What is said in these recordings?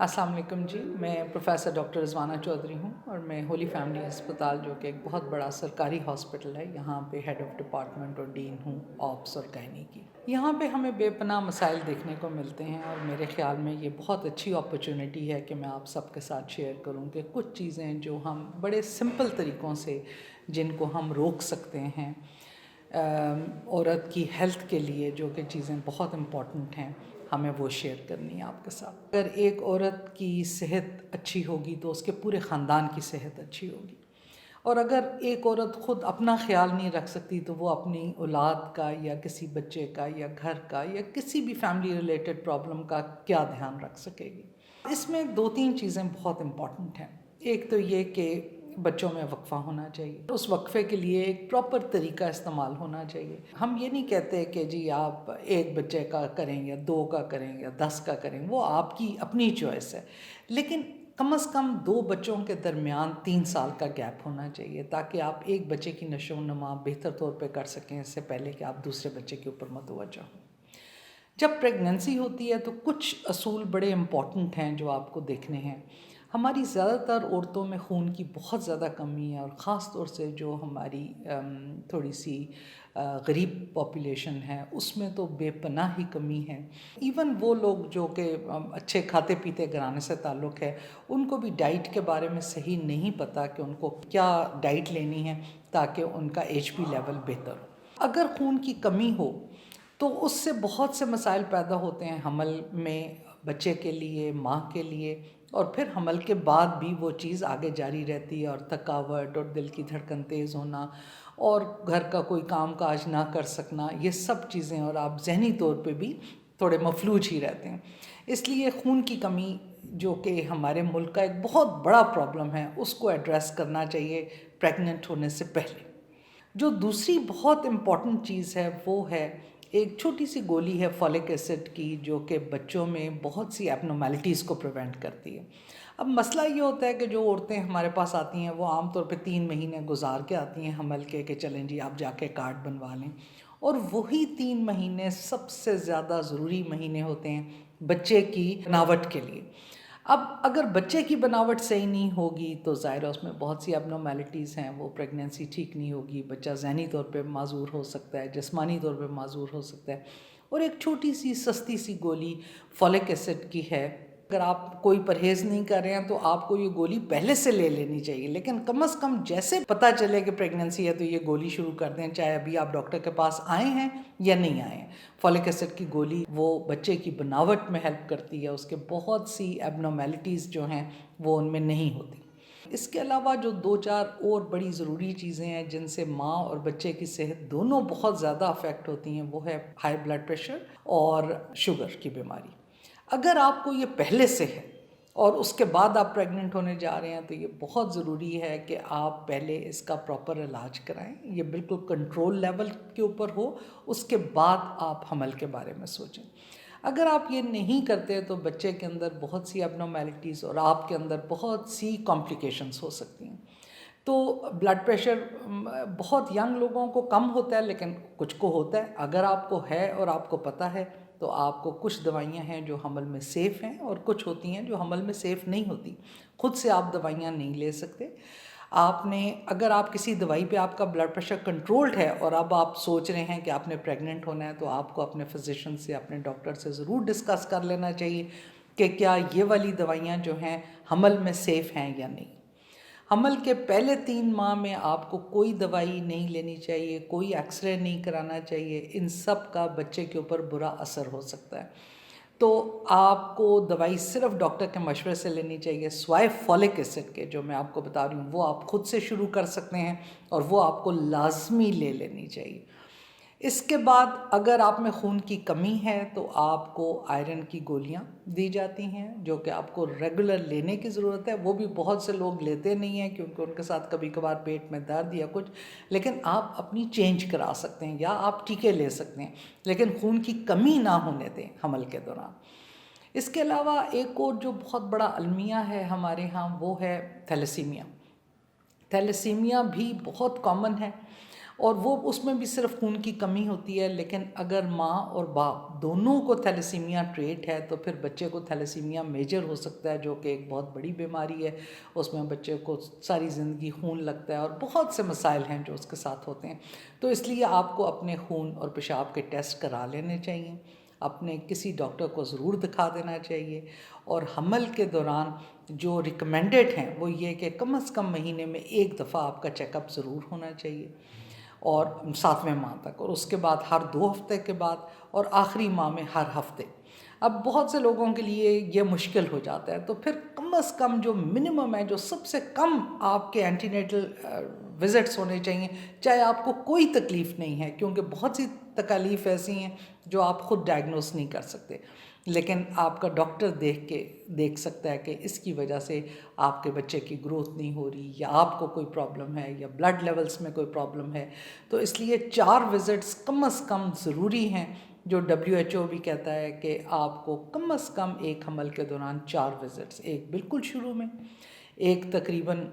السلام علیکم جی، میں پروفیسر ڈاکٹر رضوانہ چودھری ہوں اور میں ہولی فیملی ہسپتال جو کہ ایک بہت بڑا سرکاری ہاسپٹل ہے، یہاں پہ ہیڈ آف ڈپارٹمنٹ اور ڈین ہوں آپس اور گائنی کی۔ یہاں پہ ہمیں بے پناہ مسائل دیکھنے کو ملتے ہیں اور میرے خیال میں یہ بہت اچھی اپرچونٹی ہے کہ میں آپ سب کے ساتھ شیئر کروں کہ کچھ چیزیں جو ہم بڑے سمپل طریقوں سے جن کو ہم روک سکتے ہیں عورت کی ہیلتھ کے لیے، جو کہ چیزیں بہت امپورٹنٹ ہیں، ہمیں وہ شیئر کرنی ہے آپ کے ساتھ۔ اگر ایک عورت کی صحت اچھی ہوگی تو اس کے پورے خاندان کی صحت اچھی ہوگی، اور اگر ایک عورت خود اپنا خیال نہیں رکھ سکتی تو وہ اپنی اولاد کا یا کسی بچے کا یا گھر کا یا کسی بھی فیملی ریلیٹڈ پرابلم کا کیا دھیان رکھ سکے گی۔ اس میں دو تین چیزیں بہت امپورٹنٹ ہیں۔ ایک تو یہ کہ بچوں میں وقفہ ہونا چاہیے، اس وقفے کے لیے ایک پراپر طریقہ استعمال ہونا چاہیے۔ ہم یہ نہیں کہتے کہ جی آپ ایک بچے کا کریں یا 2 کا کریں یا 10 کا کریں، وہ آپ کی اپنی چوائس ہے، لیکن کم از کم 2 بچوں کے درمیان 3 سال کا گیپ ہونا چاہیے تاکہ آپ ایک بچے کی نشو و نما بہتر طور پہ کر سکیں اس سے پہلے کہ آپ دوسرے بچے کے اوپر متوجہ ہوں۔ جب پریگننسی ہوتی ہے تو کچھ اصول بڑے امپورٹنٹ ہیں جو آپ کو دیکھنے ہیں۔ ہماری زیادہ تر عورتوں میں خون کی بہت زیادہ کمی ہے، اور خاص طور سے جو ہماری تھوڑی سی غریب پاپولیشن ہے اس میں تو بے پناہ ہی کمی ہے۔ ایون وہ لوگ جو کہ اچھے کھاتے پیتے گھرانے سے تعلق ہے، ان کو بھی ڈائٹ کے بارے میں صحیح نہیں پتہ کہ ان کو کیا ڈائٹ لینی ہے تاکہ ان کا ایچ پی لیول بہتر ہو۔ اگر خون کی کمی ہو تو اس سے بہت سے مسائل پیدا ہوتے ہیں حمل میں، بچے کے لیے، ماں کے لیے، اور پھر حمل کے بعد بھی وہ چیز آگے جاری رہتی ہے، اور تھکاوٹ اور دل کی دھڑکن تیز ہونا اور گھر کا کوئی کام کاج نہ کر سکنا، یہ سب چیزیں، اور آپ ذہنی طور پہ بھی تھوڑے مفلوج ہی رہتے ہیں۔ اس لیے خون کی کمی جو کہ ہمارے ملک کا ایک بہت بڑا پرابلم ہے، اس کو ایڈریس کرنا چاہیے پریگننٹ ہونے سے پہلے۔ جو دوسری بہت امپورٹنٹ چیز ہے وہ ہے ایک چھوٹی سی گولی ہے فولک ایسڈ کی، جو کہ بچوں میں بہت سی ایبنارمیلٹیز کو پریونٹ کرتی ہے۔ اب مسئلہ یہ ہوتا ہے کہ جو عورتیں ہمارے پاس آتی ہیں وہ عام طور پہ 3 مہینے گزار کے آتی ہیں حمل کے، کہ چلیں جی آپ جا کے کارڈ بنوا لیں، اور وہی 3 مہینے سب سے زیادہ ضروری مہینے ہوتے ہیں بچے کی بناوٹ کے لیے۔ اب اگر بچے کی بناوٹ صحیح نہیں ہوگی تو ظاہر ہے اس میں بہت سی ایبنارمیلٹیز ہیں، وہ پریگننسی ٹھیک نہیں ہوگی، بچہ ذہنی طور پہ معذور ہو سکتا ہے، جسمانی طور پہ معذور ہو سکتا ہے۔ اور ایک چھوٹی سی سستی سی گولی فولک ایسڈ کی ہے، اگر آپ کوئی پرہیز نہیں کر رہے ہیں تو آپ کو یہ گولی پہلے سے لے لینی چاہیے، لیکن کم از کم جیسے پتہ چلے کہ پریگننسی ہے تو یہ گولی شروع کر دیں، چاہے ابھی آپ ڈاکٹر کے پاس آئے ہیں یا نہیں آئے ہیں۔ فولک ایسڈ کی گولی وہ بچے کی بناوٹ میں ہیلپ کرتی ہے، اس کے بہت سی ایبنارمیلٹیز جو ہیں وہ ان میں نہیں ہوتی۔ اس کے علاوہ جو 2-4 اور بڑی ضروری چیزیں ہیں جن سے ماں اور بچے کی صحت دونوں بہت زیادہ افیکٹ ہوتی ہیں، وہ ہے ہائی بلڈ پریشر اور شوگر کی بیماری۔ اگر آپ کو یہ پہلے سے ہے اور اس کے بعد آپ پریگننٹ ہونے جا رہے ہیں تو یہ بہت ضروری ہے کہ آپ پہلے اس کا پراپر علاج کرائیں، یہ بالکل کنٹرول لیول کے اوپر ہو، اس کے بعد آپ حمل کے بارے میں سوچیں۔ اگر آپ یہ نہیں کرتے تو بچے کے اندر بہت سی ایبنارمیلٹیز اور آپ کے اندر بہت سی کمپلیکیشنز ہو سکتی ہیں۔ تو بلڈ پریشر بہت ینگ لوگوں کو کم ہوتا ہے لیکن کچھ کو ہوتا ہے۔ اگر آپ کو ہے اور آپ کو پتہ ہے تو آپ کو کچھ دوائیاں ہیں جو حمل میں سیف ہیں، اور کچھ ہوتی ہیں جو حمل میں سیف نہیں ہوتی۔ خود سے آپ دوائیاں نہیں لے سکتے۔ آپ نے اگر آپ کسی دوائی پہ آپ کا بلڈ پریشر کنٹرولڈ ہے اور اب آپ سوچ رہے ہیں کہ آپ نے پریگننٹ ہونا ہے، تو آپ کو اپنے فزیشین سے، اپنے ڈاکٹر سے ضرور ڈسکس کر لینا چاہیے کہ کیا یہ والی دوائیاں جو ہیں حمل میں سیف ہیں یا نہیں۔ حمل کے پہلے 3 ماہ میں آپ کو کوئی دوائی نہیں لینی چاہیے، کوئی ایکس رے نہیں کرانا چاہیے، ان سب کا بچے کے اوپر برا اثر ہو سکتا ہے۔ تو آپ کو دوائی صرف ڈاکٹر کے مشورے سے لینی چاہیے، سوائے فولک ایسڈ کے جو میں آپ کو بتا رہی ہوں، وہ آپ خود سے شروع کر سکتے ہیں اور وہ آپ کو لازمی لے لینی چاہیے۔ اس کے بعد اگر آپ میں خون کی کمی ہے تو آپ کو آئرن کی گولیاں دی جاتی ہیں جو کہ آپ کو ریگولر لینے کی ضرورت ہے۔ وہ بھی بہت سے لوگ لیتے نہیں ہیں کیونکہ ان کے ساتھ کبھی کبھار پیٹ میں درد یا کچھ، لیکن آپ اپنی چینج کرا سکتے ہیں یا آپ ٹیکے لے سکتے ہیں، لیکن خون کی کمی نہ ہونے دیں حمل کے دوران۔ اس کے علاوہ ایک اور جو بہت بڑا المیہ ہے ہمارے ہاں وہ ہے تھیلیسیمیا۔ تھیلیسیمیا بھی بہت کامن ہے، اور وہ اس میں بھی صرف خون کی کمی ہوتی ہے، لیکن اگر ماں اور باپ دونوں کو تھیلیسیمیا ٹریٹ ہے تو پھر بچے کو تھیلیسیمیا میجر ہو سکتا ہے، جو کہ ایک بہت بڑی بیماری ہے. اس میں بچے کو ساری زندگی خون لگتا ہے اور بہت سے مسائل ہیں جو اس کے ساتھ ہوتے ہیں. تو اس لیے آپ کو اپنے خون اور پیشاب کے ٹیسٹ کرا لینے چاہیے، اپنے کسی ڈاکٹر کو ضرور دکھا دینا چاہیے. اور حمل کے دوران جو ریکمینڈڈ ہیں وہ یہ کہ کم از کم مہینے میں ایک دفعہ آپ کا چیک اپ ضرور ہونا چاہیے، اور 7ویں ماہ تک، اور اس کے بعد ہر 2 ہفتے کے بعد، اور آخری ماہ میں ہر ہفتے. اب بہت سے لوگوں کے لیے یہ مشکل ہو جاتا ہے، تو پھر کم از کم جو منیمم ہے، جو سب سے کم آپ کے اینٹی نیٹل وزٹس ہونے چاہیے، چاہے آپ کو کوئی تکلیف نہیں ہے، کیونکہ بہت سی تکالیف ایسی ہیں جو آپ خود ڈائگنوز نہیں کر سکتے، لیکن آپ کا ڈاکٹر دیکھ سکتا ہے کہ اس کی وجہ سے آپ کے بچے کی گروتھ نہیں ہو رہی، یا آپ کو کوئی پرابلم ہے، یا بلڈ لیولز میں کوئی پرابلم ہے. تو اس لیے 4 وزٹس کم از کم ضروری ہیں، جو WHO بھی کہتا ہے کہ آپ کو کم از کم ایک حمل کے دوران 4 وزٹس، ایک بالکل شروع میں، ایک تقریباً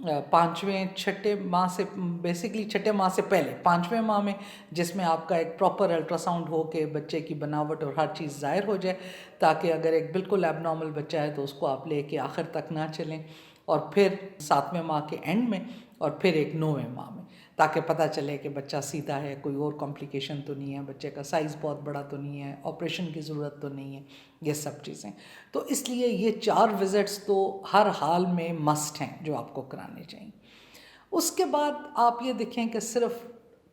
6 ماہ سے، بیسکلی 6 ماہ سے پہلے 5ویں ماہ میں، جس میں آپ کا ایک پراپر الٹرا ساؤنڈ ہو کے بچے کی بناوٹ اور ہر چیز ظاہر ہو جائے، تاکہ اگر ایک بالکل ایب نارمل بچہ ہے تو اس کو آپ لے کے آخر تک نہ چلیں. اور پھر 7ویں ماہ کے اینڈ میں، اور پھر ایک 9ویں ماہ میں، تاکہ پتہ چلے کہ بچہ سیدھا ہے، کوئی اور کمپلیکیشن تو نہیں ہے، بچے کا سائز بہت بڑا تو نہیں ہے، آپریشن کی ضرورت تو نہیں ہے، یہ سب چیزیں. تو اس لیے یہ 4 وزٹس تو ہر حال میں مسٹ ہیں جو آپ کو کرانے چاہیے. اس کے بعد آپ یہ دیکھیں کہ صرف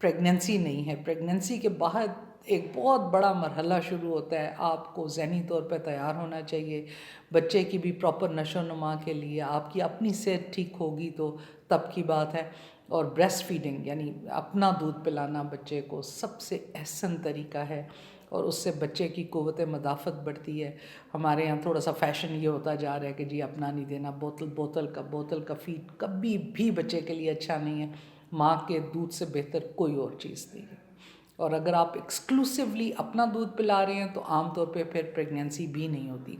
پریگننسی نہیں ہے، پریگننسی کے بعد ایک بہت بڑا مرحلہ شروع ہوتا ہے. آپ کو ذہنی طور پہ تیار ہونا چاہیے، بچے کی بھی پراپر نشو و نما کے لیے. آپ کی اپنی صحت ٹھیک ہوگی تو تب کی بات ہے. اور بریسٹ فیڈنگ یعنی اپنا دودھ پلانا بچے کو سب سے احسن طریقہ ہے، اور اس سے بچے کی قوت مدافعت بڑھتی ہے. ہمارے یہاں تھوڑا سا فیشن یہ ہوتا جا رہا ہے کہ جی اپنا نہیں دینا، بوتل کا فیڈ کبھی بھی بچے کے لیے اچھا نہیں ہے. ماں کے دودھ سے بہتر کوئی اور چیز نہیں ہے. اور اگر آپ ایکسکلوسیولی اپنا دودھ پلا رہے ہیں تو عام طور پہ پھر پریگننسی بھی نہیں ہوتی.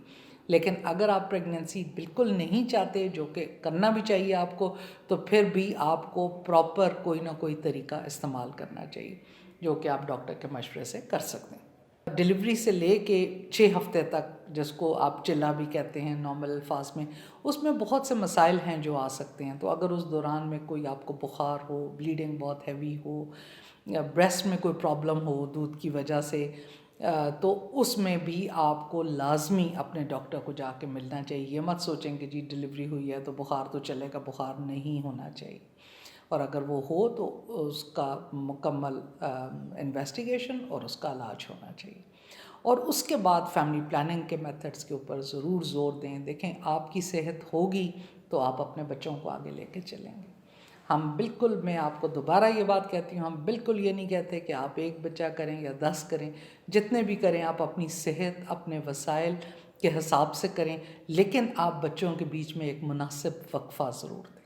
لیکن اگر آپ پریگننسی بالکل نہیں چاہتے، جو کہ کرنا بھی چاہیے آپ کو، تو پھر بھی آپ کو پراپر کوئی نہ کوئی طریقہ استعمال کرنا چاہیے، جو کہ آپ ڈاکٹر کے مشورے سے کر سکتے ہیں. ڈلیوری سے لے کے 6 ہفتے تک، جس کو آپ چلا بھی کہتے ہیں نارمل الفاظ میں، اس میں بہت سے مسائل ہیں جو آ سکتے ہیں. تو اگر اس دوران میں کوئی آپ کو بخار ہو، بلیڈنگ بہت ہیوی ہو، یا بریسٹ میں کوئی پرابلم ہو دودھ کی وجہ سے، تو اس میں بھی آپ کو لازمی اپنے ڈاکٹر کو جا کے ملنا چاہیے. یہ مت سوچیں کہ جی ڈلیوری ہوئی ہے تو بخار تو چلے گا، بخار نہیں ہونا چاہیے. اور اگر وہ ہو تو اس کا مکمل انویسٹیگیشن اور اس کا علاج ہونا چاہیے. اور اس کے بعد فیملی پلاننگ کے میتھڈس کے اوپر ضرور زور دیں. دیکھیں آپ کی صحت ہوگی تو آپ اپنے بچوں کو آگے لے کے چلیں گے. ہم بالکل، میں آپ کو دوبارہ یہ بات کہتی ہوں، ہم بالکل یہ نہیں کہتے کہ آپ 1 بچہ کریں یا 10 کریں. جتنے بھی کریں آپ اپنی صحت، اپنے وسائل کے حساب سے کریں، لیکن آپ بچوں کے بیچ میں ایک مناسب وقفہ ضرور دیں.